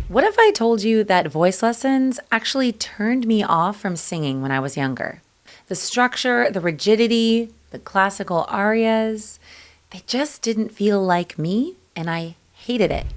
What if I told you that voice lessons actually turned me off from singing when I was younger? The structure, the rigidity, the classical arias, they just didn't feel like me, and I hated it.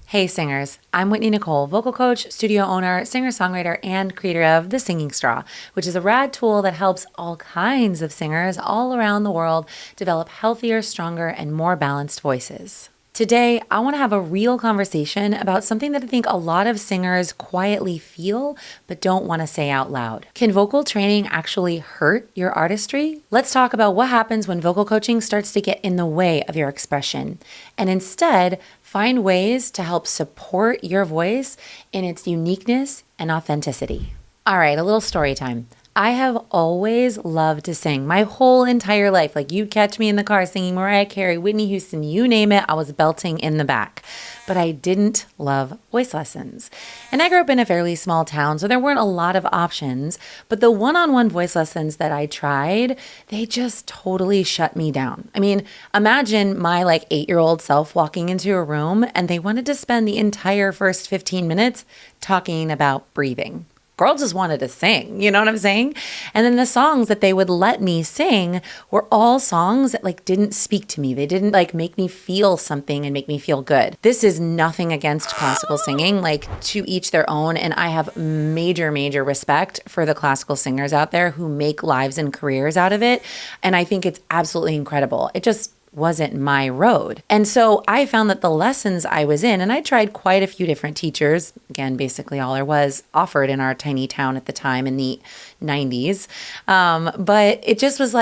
Hey singers, I'm Whitney Nicole, vocal coach, studio owner, singer-songwriter, and creator of The Singing Straw, which is a rad tool that helps all kinds of singers all around the world develop healthier, stronger, and more balanced voices. Today, I want to have a real conversation about something that I think a lot of singers quietly feel but don't want to say out loud. Can vocal training actually hurt your artistry? Let's talk about what happens when vocal coaching starts to get in the way of your expression, and instead find ways to help support your voice in its uniqueness and authenticity. All right, a little story time. I have always loved to sing my whole entire life. Like, you'd catch me in the car singing Mariah Carey, Whitney Houston, you name it, I was belting in the back. But I didn't love voice lessons. And I grew up in a fairly small town, so there weren't a lot of options. But the one-on-one voice lessons that I tried, they just totally shut me down. I mean, imagine my 8-year-old self walking into a room and they wanted to spend the entire first 15 minutes talking about breathing. Girl just wanted to sing, you know what I'm saying? And then the songs that they would let me sing were all songs that didn't speak to me. They didn't make me feel something and make me feel good. This is nothing against classical singing, to each their own. And I have major respect for the classical singers out there who make lives and careers out of it. And I think it's absolutely incredible. It just wasn't my road. And so I found that the lessons I was in, and I tried quite a few different teachers, again, basically all there was offered in our tiny town at the time in the 90s. But it just was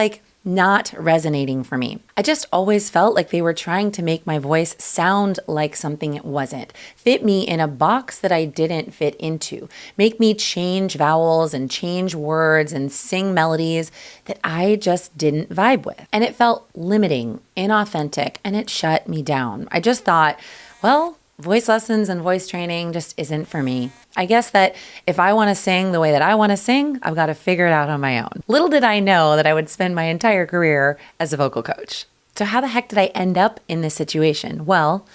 not resonating for me. I just always felt like they were trying to make my voice sound like something it wasn't, fit me in a box that I didn't fit into, make me change vowels and change words and sing melodies that I just didn't vibe with. And it felt limiting, inauthentic, and it shut me down. I just thought, well, voice lessons and voice training just isn't for me. I guess that if I want to sing the way that I want to sing, I've got to figure it out on my own. Little did I know that I would spend my entire career as a vocal coach. So how the heck did I end up in this situation? Well,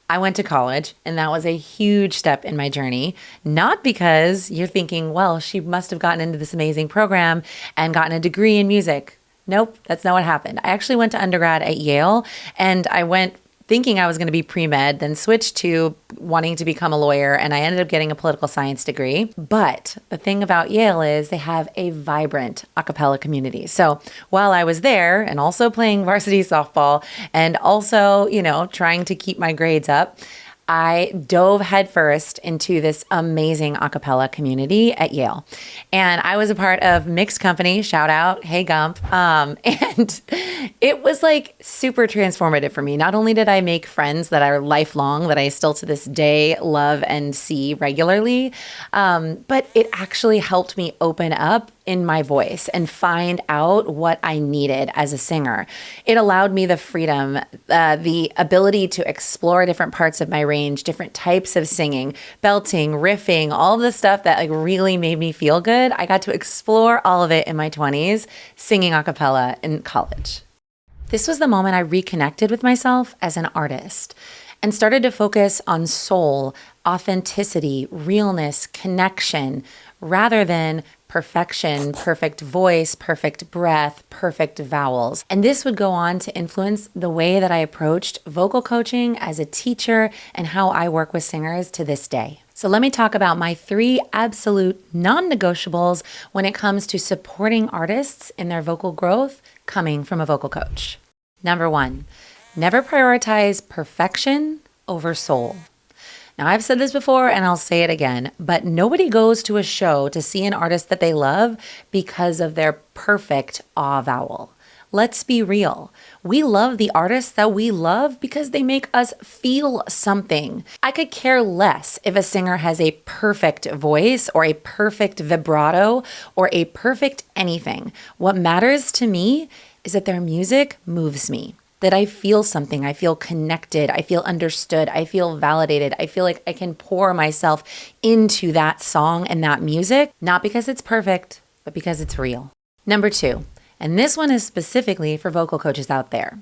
I went to college, and that was a huge step in my journey. Not because you're thinking, well, she must have gotten into this amazing program and gotten a degree in music. Nope, that's not what happened. I actually went to undergrad at Yale, and I went thinking I was going to be pre-med, then switched to wanting to become a lawyer, and I ended up getting a political science degree. But the thing about Yale is they have a vibrant a cappella community. So while I was there and also playing varsity softball and also, trying to keep my grades up, I dove headfirst into this amazing a cappella community at Yale. And I was a part of Mixed Company, shout out, hey Gump. And it was super transformative for me. Not only did I make friends that are lifelong, that I still to this day love and see regularly, but it actually helped me open up in my voice and find out what I needed as a singer. It allowed me the freedom, the ability to explore different parts of my range, different types of singing, belting, riffing, all of the stuff that really made me feel good. I got to explore all of it in my 20s, singing a cappella in college. This was the moment I reconnected with myself as an artist and started to focus on soul, authenticity, realness, connection, rather than perfection, perfect voice, perfect breath, perfect vowels. And this would go on to influence the way that I approached vocal coaching as a teacher and how I work with singers to this day. So let me talk about my 3 absolute non-negotiables when it comes to supporting artists in their vocal growth coming from a vocal coach. Number 1, never prioritize perfection over soul. Now, I've said this before and I'll say it again, but nobody goes to a show to see an artist that they love because of their perfect ah vowel. Let's be real. We love the artists that we love because they make us feel something. I could care less if a singer has a perfect voice or a perfect vibrato or a perfect anything. What matters to me is that their music moves me, that I feel something, I feel connected, I feel understood, I feel validated, I feel like I can pour myself into that song and that music, not because it's perfect, but because it's real. Number 2, and this one is specifically for vocal coaches out there,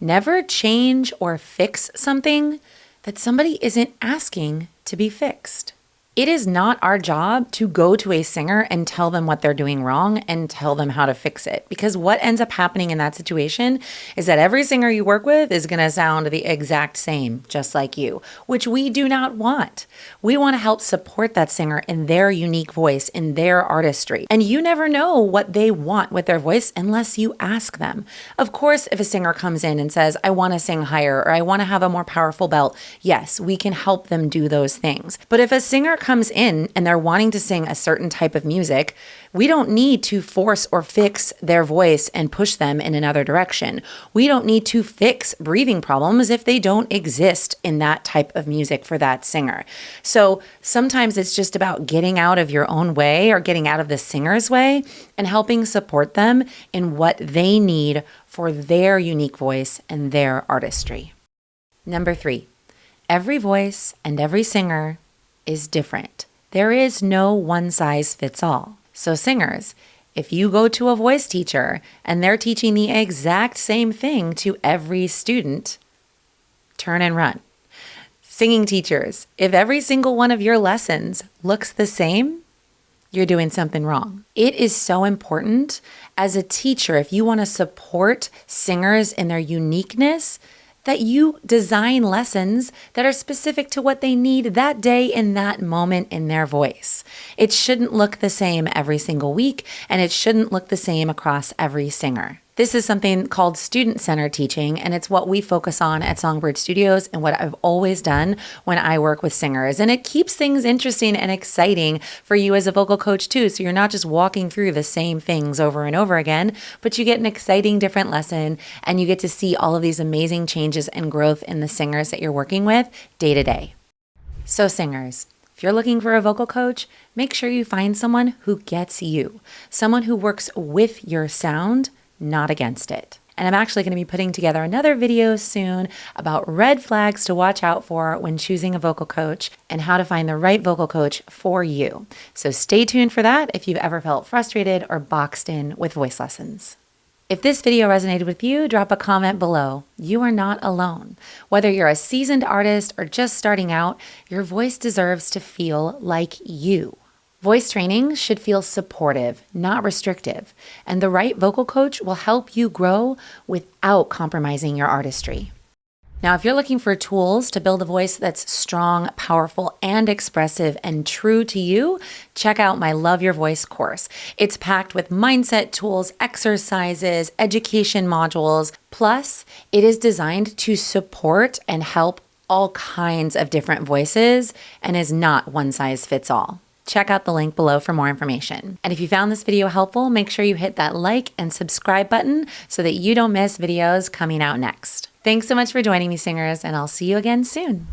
never change or fix something that somebody isn't asking to be fixed. It is not our job to go to a singer and tell them what they're doing wrong and tell them how to fix it. Because what ends up happening in that situation is that every singer you work with is going to sound the exact same, just like you, which we do not want. We want to help support that singer in their unique voice, in their artistry. And you never know what they want with their voice unless you ask them. Of course, if a singer comes in and says, I want to sing higher, or I want to have a more powerful belt, yes, we can help them do those things. But if a singer comes in and they're wanting to sing a certain type of music, we don't need to force or fix their voice and push them in another direction. We don't need to fix breathing problems if they don't exist in that type of music for that singer. So sometimes it's just about getting out of your own way or getting out of the singer's way and helping support them in what they need for their unique voice and their artistry. Number 3, every voice and every singer is different. There is no one size fits all. So singers, if you go to a voice teacher and they're teaching the exact same thing to every student, turn and run. Singing teachers, if every single one of your lessons looks the same, you're doing something wrong. It is so important as a teacher, if you want to support singers in their uniqueness, that you design lessons that are specific to what they need that day in that moment in their voice. It shouldn't look the same every single week, and it shouldn't look the same across every singer. This is something called student-centered teaching, and it's what we focus on at Songbird Studios and what I've always done when I work with singers. And it keeps things interesting and exciting for you as a vocal coach too. So you're not just walking through the same things over and over again, but you get an exciting different lesson and you get to see all of these amazing changes and growth in the singers that you're working with day to day. So singers, if you're looking for a vocal coach, make sure you find someone who gets you, someone who works with your sound, not against it. And I'm actually going to be putting together another video soon about red flags to watch out for when choosing a vocal coach and how to find the right vocal coach for you. So stay tuned for that if you've ever felt frustrated or boxed in with voice lessons. If this video resonated with you, drop a comment below. You are not alone. Whether you're a seasoned artist or just starting out, your voice deserves to feel like you. Voice training should feel supportive, not restrictive, and the right vocal coach will help you grow without compromising your artistry. Now, if you're looking for tools to build a voice that's strong, powerful, and expressive and true to you, check out my Love Your Voice course. It's packed with mindset tools, exercises, education modules, plus it is designed to support and help all kinds of different voices and is not one size fits all. Check out the link below for more information. And if you found this video helpful, make sure you hit that like and subscribe button so that you don't miss videos coming out next. Thanks so much for joining me, singers, and I'll see you again soon.